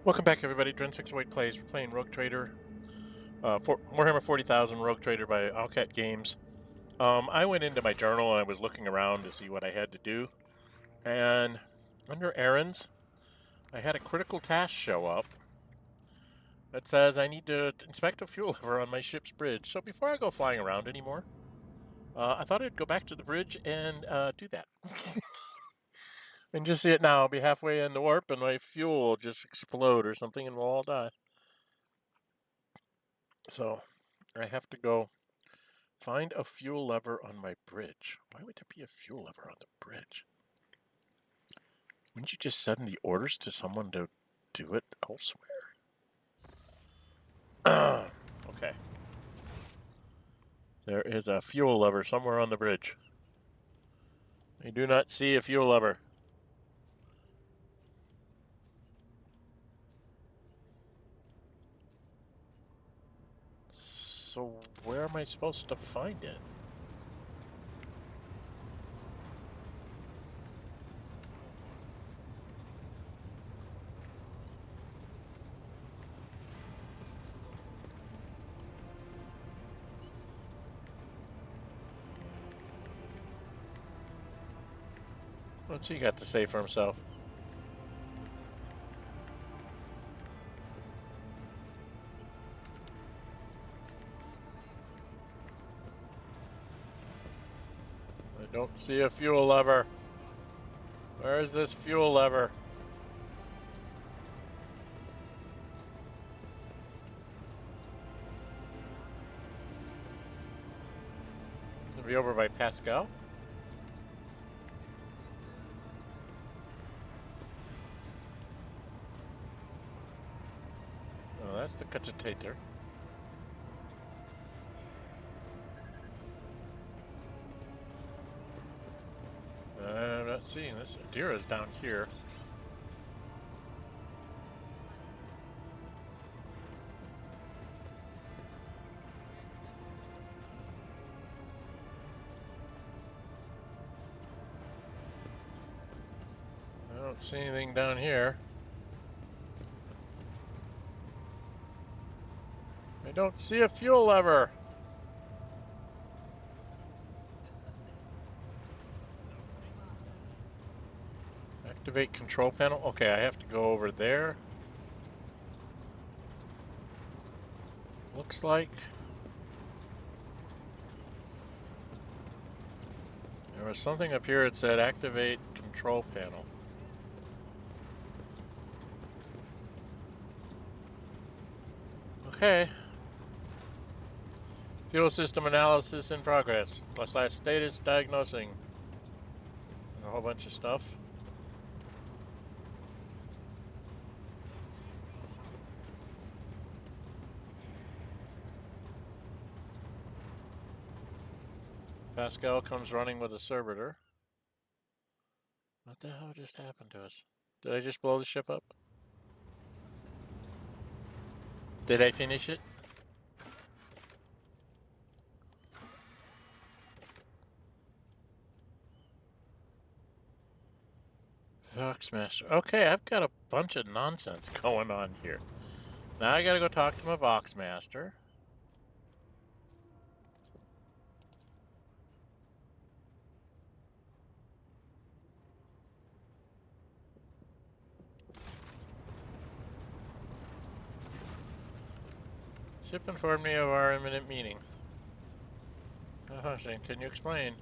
Welcome back, everybody. Dren608 Plays. We're playing Rogue Trader, Warhammer 40,000 Rogue Trader by Owlcat Games. I went into my journal and I was looking around to see what I had to do. And under errands, I had a critical task show up that says I need to inspect a fuel lever on my ship's bridge. So before I go flying around anymore, I thought I'd go back to the bridge and do that. And just see it now. I'll be halfway in the warp and my fuel will just explode or something and we'll all die. So I have to go find a fuel lever on my bridge. Why would there be a fuel lever on the bridge? Wouldn't you just send the orders to someone to do it elsewhere? Okay. There is a fuel lever somewhere on the bridge. I do not see a fuel lever. So where am I supposed to find it? What's he got to say for himself? I don't see a fuel lever. Where is this fuel lever? It'll be over by Pascal. Oh, that's the cogitator. I'm not seeing this. Idira's down here. I don't see anything down here. I don't see a fuel lever. Activate control panel. Okay, I have to go over there. Looks like there was something up here that said activate control panel. Okay. Fuel system analysis in progress. Last status diagnosing. And a whole bunch of stuff. Pascal comes running with a servitor. What the hell just happened to us? Did I just blow the ship up? Did I finish it? Vox Master. Okay, I've got a bunch of nonsense going on here. Now I gotta go talk to my Vox Master. Ship informed me of our imminent meeting. Can you explain?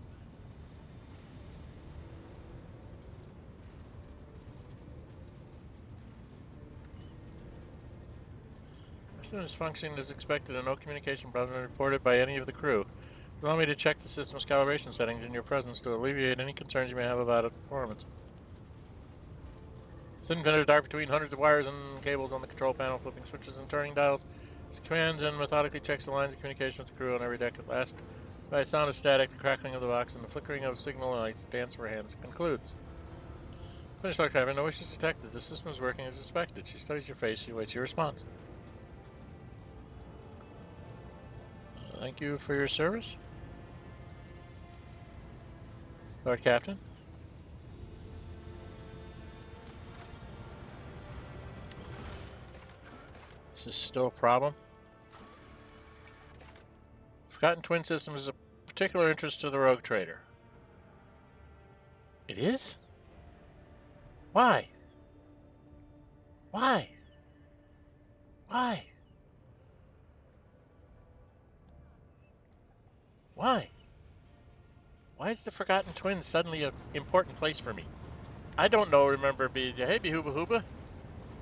System is functioning as expected and no communication problem reported by any of the crew. Allow me to check the system's calibration settings in your presence to alleviate any concerns you may have about its performance. Thin vendors dart between hundreds of wires and cables on the control panel, flipping switches and turning dials. She commands and methodically checks the lines of communication with the crew on every deck. At last, by a sound of static, the crackling of the box, and the flickering of signal lights, the dance for hands concludes. Finished archiving. No issues detected. The system is working as expected. She studies your face. She awaits your response. Thank you for your service, Lord Captain. This is still a problem. Forgotten Twin System is of particular interest to the Rogue Trader. It is? Why? Why? Why? Why? Why is the Forgotten Twins suddenly an important place for me? I don't know. Remember, hey, Behooba Hooba?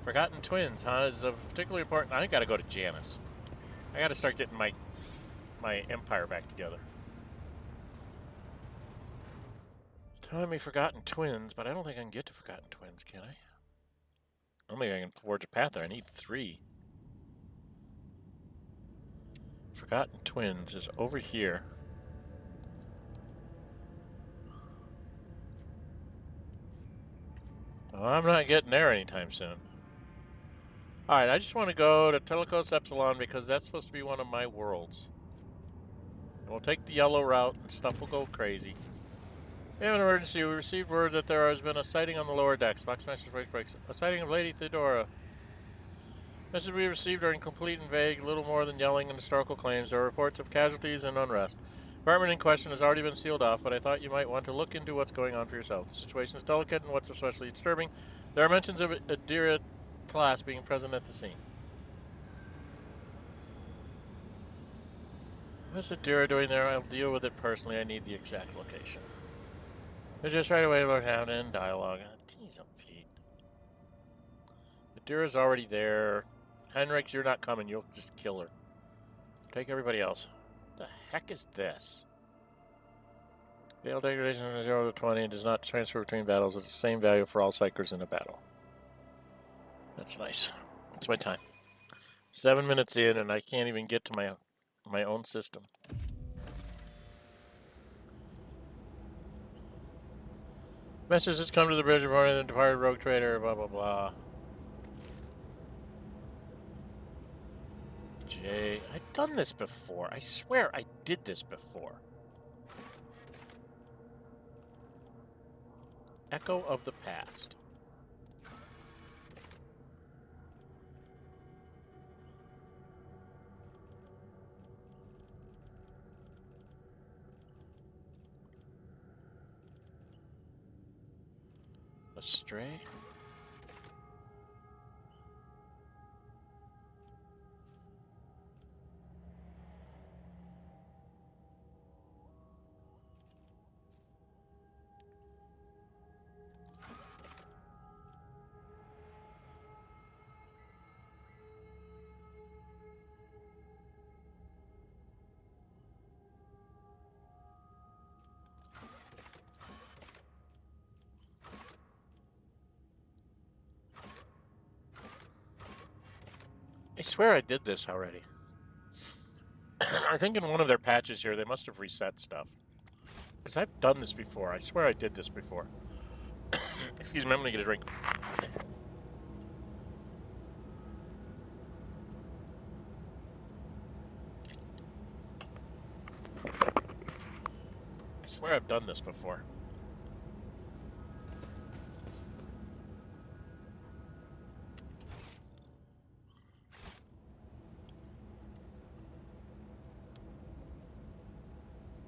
Forgotten Twins, huh? Is of particularly important. I gotta go to Janus. I gotta start getting my empire back together. Telling me Forgotten Twins, but I don't think I can get to Forgotten Twins, can I? I don't think I can forge a path there. I need 3. Forgotten Twins is over here. Well, I'm not getting there anytime soon. Alright, I just want to go to Telikos Epsilon because that's supposed to be one of my worlds. And we'll take the yellow route and stuff will go crazy. We have an emergency. We received word that there has been a sighting on the lower decks. Vox Master voice breaks. A sighting of Lady Theodora. Messages we received are incomplete and vague, little more than yelling and historical claims. There are reports of casualties and unrest. The apartment in question has already been sealed off, but I thought you might want to look into what's going on for yourself. The situation is delicate and what's especially disturbing. There are mentions of Idira class being present at the scene. What's Idira doing there? I'll deal with it personally. I need the exact location. They're just right away about having in dialogue. Jeez, I'm feet. Idira's already there. Henrix, you're not coming. You'll just kill her. Take everybody else. What the heck is this? Failed degradation from 0 to 20 does not transfer between battles. It's the same value for all psychers in a battle. That's nice. That's my time. 7 minutes in, and I can't even get to my own system. Message has come to the bridge reporting the departed rogue trader, blah, blah, blah. Jay, I've done this before. I swear I did this before. Echo of the past. Astray? I swear I did this already. I think in one of their patches here, they must have reset stuff. Because I've done this before. I swear I did this before. Excuse me, I'm going to get a drink. I swear I've done this before.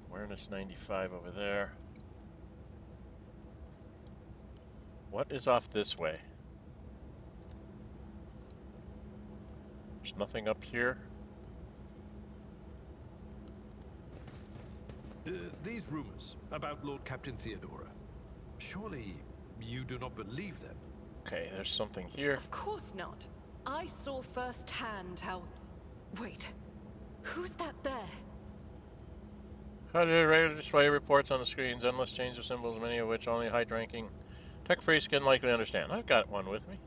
Awareness 95 over there. What is off this way? There's nothing up here. These rumors about Lord Captain Theodora, surely you do not believe them? Okay, there's something here. Of course not. I saw firsthand how... Wait, who's that there? How did regular display reports on the screens, endless change of symbols, many of which only high-ranking tech freaks can likely understand. I've got one with me.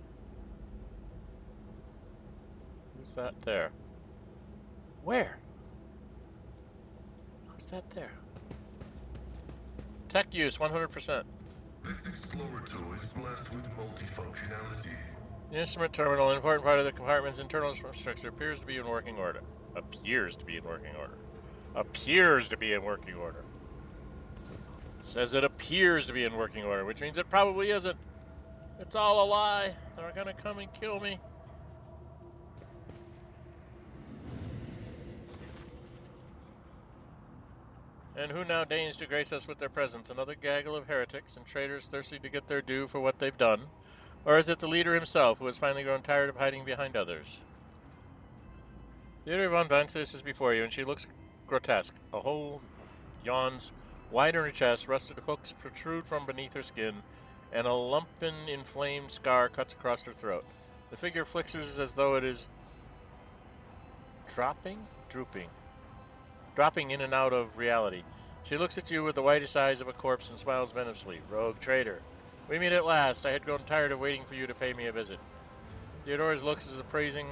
Who's that there? Where? Who's that there? Tech use, 100%. This explorator is blessed with multifunctionality. The instrument terminal, an important part of the compartment's internal structure, appears to be in working order. Appears to be in working order. Appears to be in working order. It says it appears to be in working order, which means it probably isn't. It's all a lie. They're gonna come and kill me. And who now deigns to grace us with their presence? Another gaggle of heretics and traitors thirsty to get their due for what they've done? Or is it the leader himself who has finally grown tired of hiding behind others? Theodora von Vansis is before you, and she looks grotesque. A hole yawns wide in her chest, rusted hooks protrude from beneath her skin, and a lumpen inflamed scar cuts across her throat. The figure flexes as though it is dropping in and out of reality. She looks at you with the whitish eyes of a corpse and smiles venomously. Rogue traitor. We meet at last. I had grown tired of waiting for you to pay me a visit. Theodora's looks is appraising,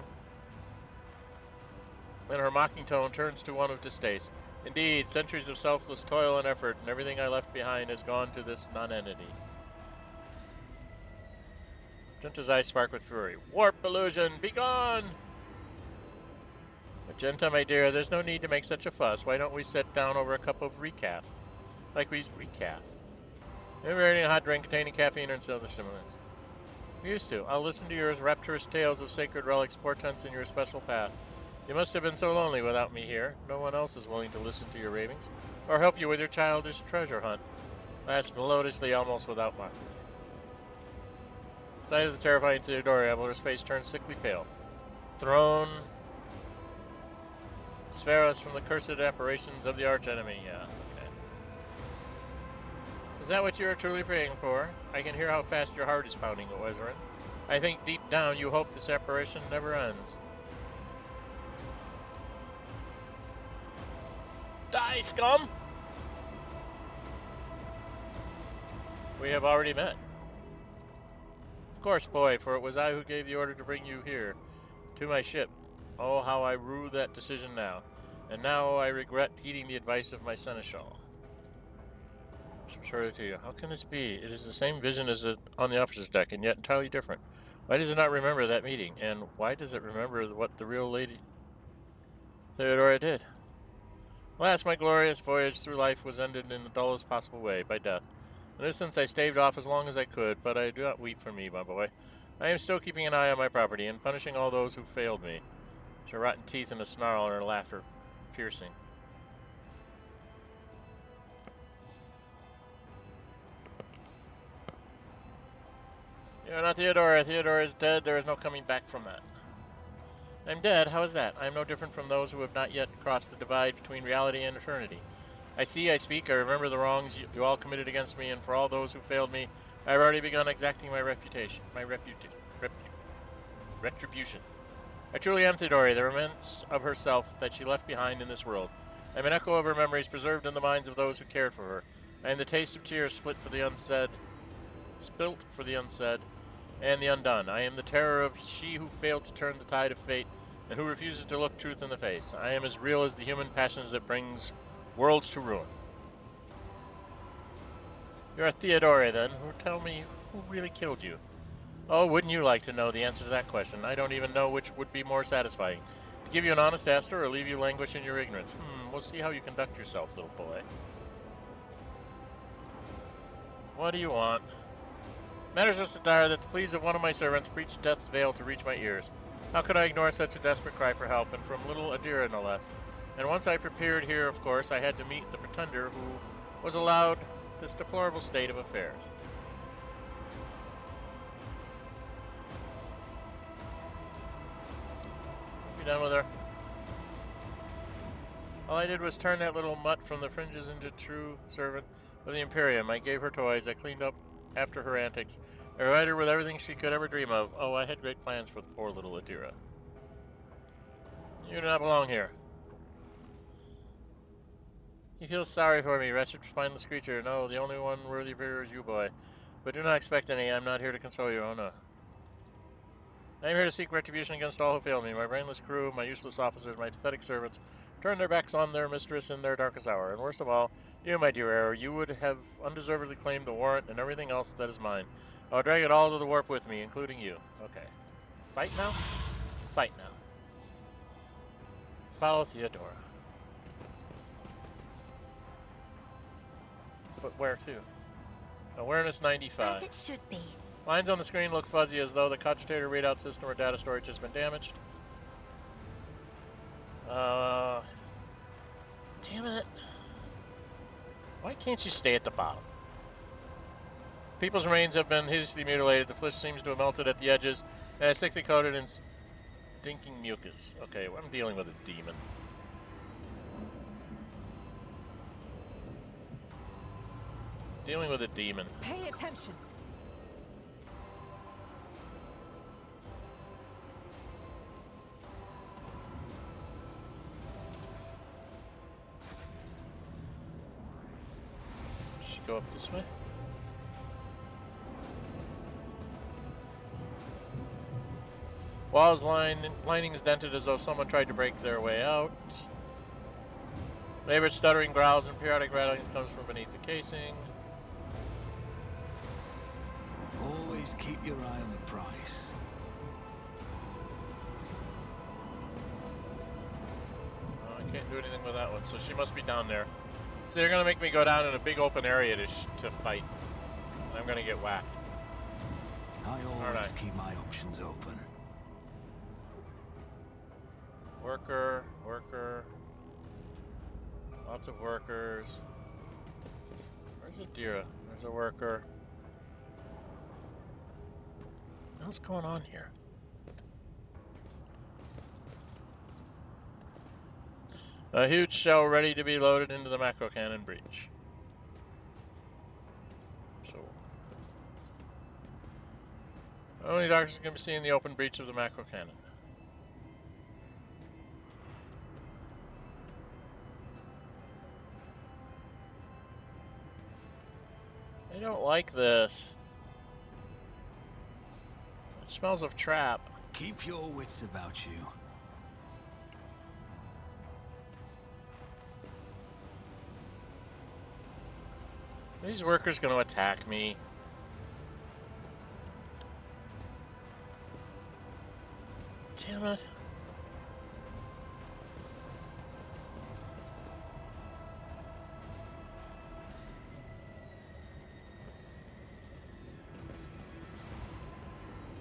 and her mocking tone turns to one of distaste. Indeed, centuries of selfless toil and effort, and everything I left behind has gone to this nonentity. Magenta's eyes spark with fury. Warp illusion, begone! Magenta, my dear, there's no need to make such a fuss. Why don't we sit down over a cup of recaf? Like we recaf. Never eating a hot drink containing caffeine or other stimulants. We used to. I'll listen to your rapturous tales of sacred relics, portents in your special path. You must have been so lonely without me here. No one else is willing to listen to your ravings, or help you with your childish treasure hunt. Laughs melodiously, almost without mockery. Sight of the terrifying Theodora, Evelyn's face turns sickly pale. Throne spare us from the cursed apparitions of the archenemy. Yeah, okay. Is that what you are truly praying for? I can hear how fast your heart is pounding, Oezrin. I think deep down you hope this apparition never ends. Die, scum! We have already met. Of course, boy, for it was I who gave the order to bring you here, to my ship. Oh, how I rue that decision now. And now I regret heeding the advice of my seneschal. Surely to you. How can this be? It is the same vision as on the officer's deck, and yet entirely different. Why does it not remember that meeting? And why does it remember what the real lady Theodora did? Alas, my glorious voyage through life was ended in the dullest possible way, by death. In this sense I staved off as long as I could, but I do not weep for me, my boy. I am still keeping an eye on my property, and punishing all those who failed me. Her rotten teeth in a snarl, and her laughter piercing. You are not Theodora. Theodora is dead. There is no coming back from that. I'm dead. How is that? I am no different from those who have not yet crossed the divide between reality and eternity. I see, I speak, I remember the wrongs you all committed against me, and for all those who failed me, I have already begun exacting my retribution. I truly am Theodora, the remnants of herself that she left behind in this world. I am an echo of her memories preserved in the minds of those who cared for her. I am the taste of tears spilt for the unsaid, and the undone. I am the terror of she who failed to turn the tide of fate, and who refuses to look truth in the face. I am as real as the human passions that brings worlds to ruin. You are Theodora, then, who tell me who really killed you. Oh, wouldn't you like to know the answer to that question? I don't even know which would be more satisfying. To give you an honest answer or leave you languish in your ignorance. We'll see how you conduct yourself, little boy. What do you want? Matters are so dire that the pleas of one of my servants breached death's veil to reach my ears. How could I ignore such a desperate cry for help, and from little Idira no less? And once I prepared here, of course, I had to meet the pretender who was allowed this deplorable state of affairs. You done with her? All I did was turn that little mutt from the fringes into true servant of the Imperium. I gave her toys, I cleaned up after her antics. I provided her with everything she could ever dream of. Oh, I had great plans for the poor little Idira. You do not belong here. You feel sorry for me, wretched, spineless creature. No, the only one worthy of her is you, boy. But do not expect any. I'm not here to console you. Oh, no. I am here to seek retribution against all who failed me. My brainless crew, my useless officers, my pathetic servants turned their backs on their mistress in their darkest hour. And worst of all, you, my dear heir, you would have undeservedly claimed the warrant and everything else that is mine. I'll drag it all to the warp with me, including you. Okay. Fight now? Fight now. Follow Theodora. But where to? Awareness 95. As it should be. Lines on the screen look fuzzy as though the cogitator readout system or data storage has been damaged. Damn it. Why can't you stay at the bottom? People's remains have been hideously mutilated. The flesh seems to have melted at the edges and is thickly coated in stinking mucus. Okay, well, I'm dealing with a demon. Dealing with a demon. Pay attention. Should she go up this way? Walls linings dented as though someone tried to break their way out. Labored stuttering growls and periodic rattlings comes from beneath the casing. Always keep your eye on the price. Oh, I can't do anything with that one, so she must be down there. So they're gonna make me go down in a big open area to fight. I'm gonna get whacked. I always right. keep my options open. Worker, worker. Lots of workers. Where's Idira? There's a worker. What's going on here? A huge shell ready to be loaded into the macro cannon breech. So, only doctors can be seen in the open breech of the macro cannon. I don't like this. It smells of trap. Keep your wits about you. Are these workers going to attack me? Damn it.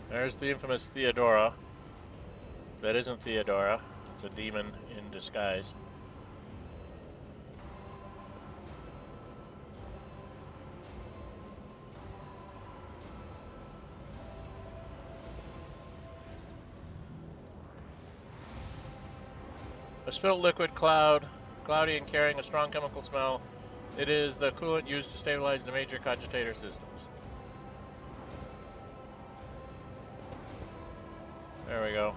There's the infamous Theodora. That isn't Theodora. It's a demon in disguise. A spilt liquid cloud, cloudy and carrying a strong chemical smell. It is the coolant used to stabilize the major cogitator systems. There we go.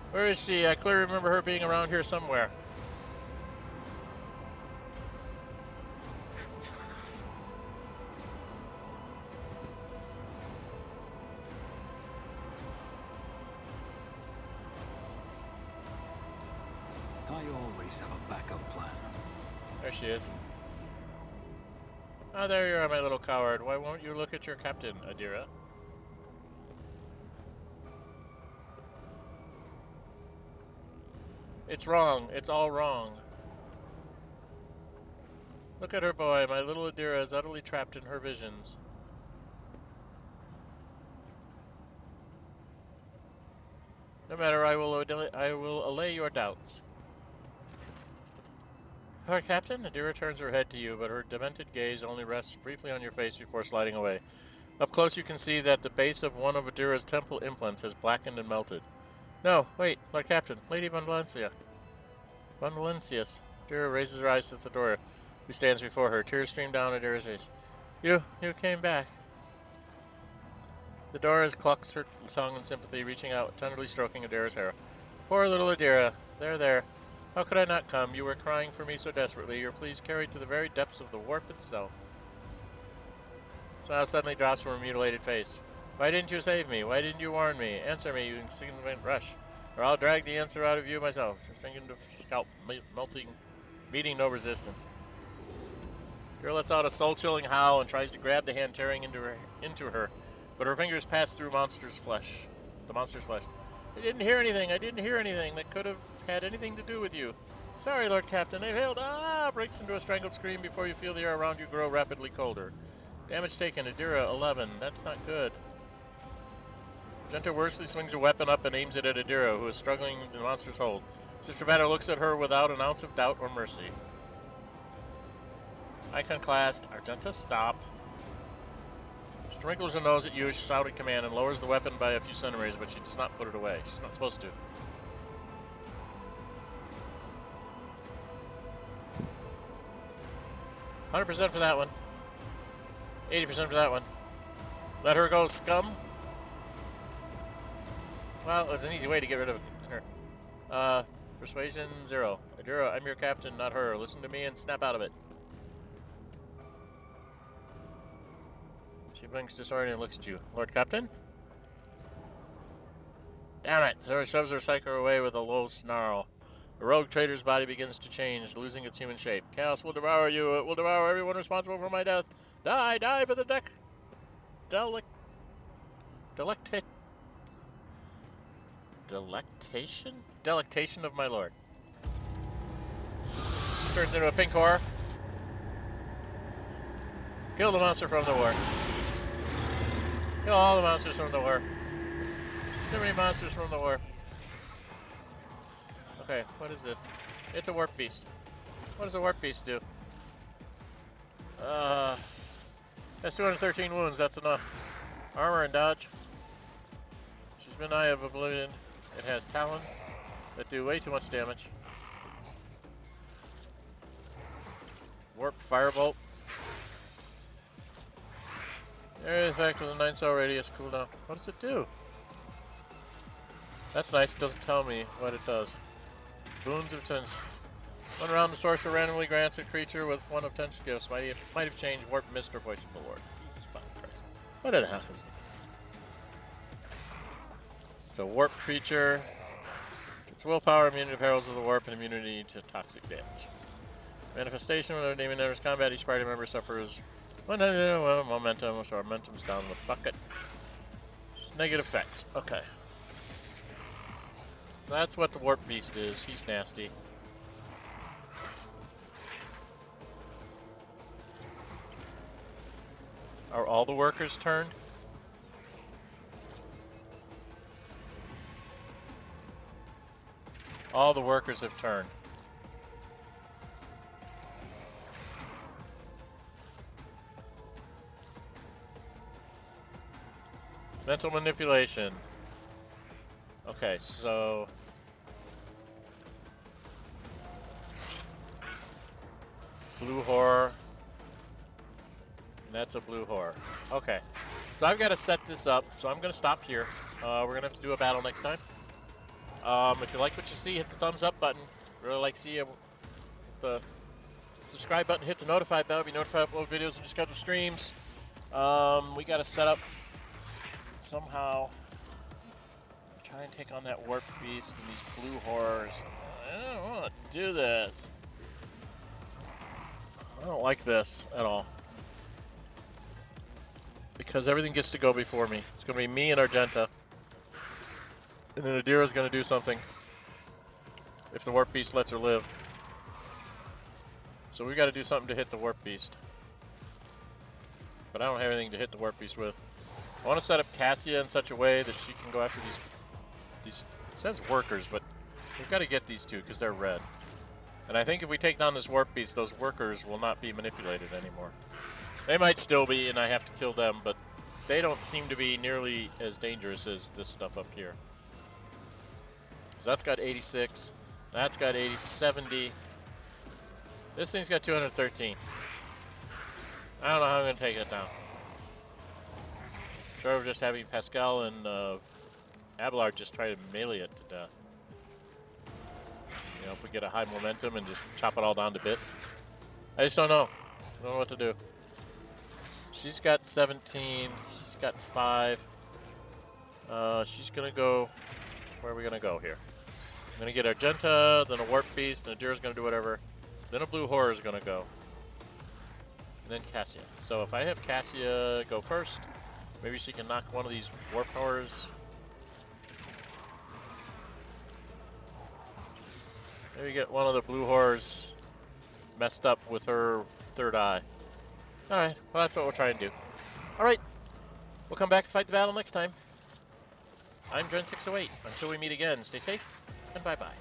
Where is she? I clearly remember her being around here somewhere. I always have a backup plan. There she is. Oh, there you are, my little coward. Why won't you look at your captain, Idira? It's wrong. It's all wrong. Look at her boy. My little Idira is utterly trapped in her visions. No matter, I will allay your doubts. Our captain, Idira turns her head to you, but her demented gaze only rests briefly on your face before sliding away. Up close you can see that the base of one of Idira's temple implants has blackened and melted. No, wait, Lord Captain, Lady Von Valencia. Von Valencius. Idira raises her eyes to Theodora, who stands before her. Tears stream down Idira's face. You came back. Theodora clucks her tongue in sympathy, reaching out, tenderly stroking Idira's hair. Poor little Idira. There. How could I not come? You were crying for me so desperately. Your pleas carried to the very depths of the warp itself. Smile suddenly drops from her mutilated face. Why didn't you save me? Why didn't you warn me? Answer me, you insignificant rush. Or I'll drag the answer out of you myself. Stringing to scalp, meeting no resistance. Girl lets out a soul-chilling howl and tries to grab the hand tearing into her, but her fingers pass through the monster's flesh. I didn't hear anything that could have had anything to do with you. Sorry, Lord Captain, I failed. Breaks into a strangled scream before you feel the air around you grow rapidly colder. Damage taken, Idira, 11. That's not good. Genta Worsley swings a weapon up and aims it at Idira, who is struggling in the monster's hold. Sister Banner looks at her without an ounce of doubt or mercy. Iconoclast. Argenta, stop. She wrinkles her nose at you, shouting command, and lowers the weapon by a few centimeters, but she does not put it away. She's not supposed to. 100% for that one. 80% for that one. Let her go, scum. Well, it was an easy way to get rid of her. Persuasion 0. Idira, I'm your captain, not her. Listen to me and snap out of it. She blinks disoriented and looks at you. Lord Captain? Damn it! Thora shoves her psycho away with a low snarl. The rogue trader's body begins to change, losing its human shape. Chaos will devour you. It will devour everyone responsible for my death. Die! Die for the delectation of my lord. Turns into a pink horror. Kill the monster from the war. Kill all the monsters from the war. Too many monsters from the war. Okay, what is this? It's a warp beast. What does a warp beast do? That's 213 wounds, that's enough. Armor and dodge. She's been Eye of Oblivion. It has talons that do way too much damage. Warp Firebolt. Area effect with a 9-cell radius cooldown. What does it do? That's nice, it doesn't tell me what it does. Boons of 10. One round, the sorcerer randomly grants a creature with one of 10 gifts. Might have changed Warp Mist or Voice of the Lord. Jesus fucking Christ. What the hell is this? It's a warp creature. It's willpower, immunity to perils of the warp, and immunity to toxic damage. Manifestation, when a demon enters combat, each party member suffers momentum, so our momentum's down the bucket. Just negative effects. Okay. So that's what the warp beast is. He's nasty. Are all the workers turned? All the workers have turned. Mental manipulation. Okay, so blue horror. And that's a blue horror. Okay. So I've got to set this up. So I'm going to stop here. We're going to have to do a battle next time. If you like what you see, hit the thumbs up button. Really like seeing the subscribe button. Hit the notify bell. Be notified of upload videos and schedule streams. We got to set up somehow. Try and take on that warp beast and these blue horrors. I don't want to do this. I don't like this at all. Because everything gets to go before me. It's going to be me and Argenta. And then Idira's going to do something. If the warp beast lets her live. So we got to do something to hit the warp beast. But I don't have anything to hit the warp beast with. I want to set up Cassia in such a way that she can go after these it says workers, but we've got to get these two because they're red. And I think if we take down this warp beast, those workers will not be manipulated anymore. They might still be, and I have to kill them, but they don't seem to be nearly as dangerous as this stuff up here. So that's got 86. That's got 70. This thing's got 213. I don't know how I'm going to take it down. Sure, we're just having Pascal and Abelard just try to melee it to death. You know, if we get a high momentum and just chop it all down to bits. I just don't know. I don't know what to do. She's got 17. She's got 5. She's going to go... Where are we going to go here? I'm going to get Argenta, then a Warp Beast, and Idira's going to do whatever. Then a Blue Horror is going to go. And then Cassia. So if I have Cassia go first, maybe she can knock one of these Warp Horrors. Maybe get one of the Blue Horrors messed up with her third eye. Alright, well that's what we'll try and do. Alright, we'll come back and fight the battle next time. I'm Dren608. Until we meet again, stay safe, and bye-bye.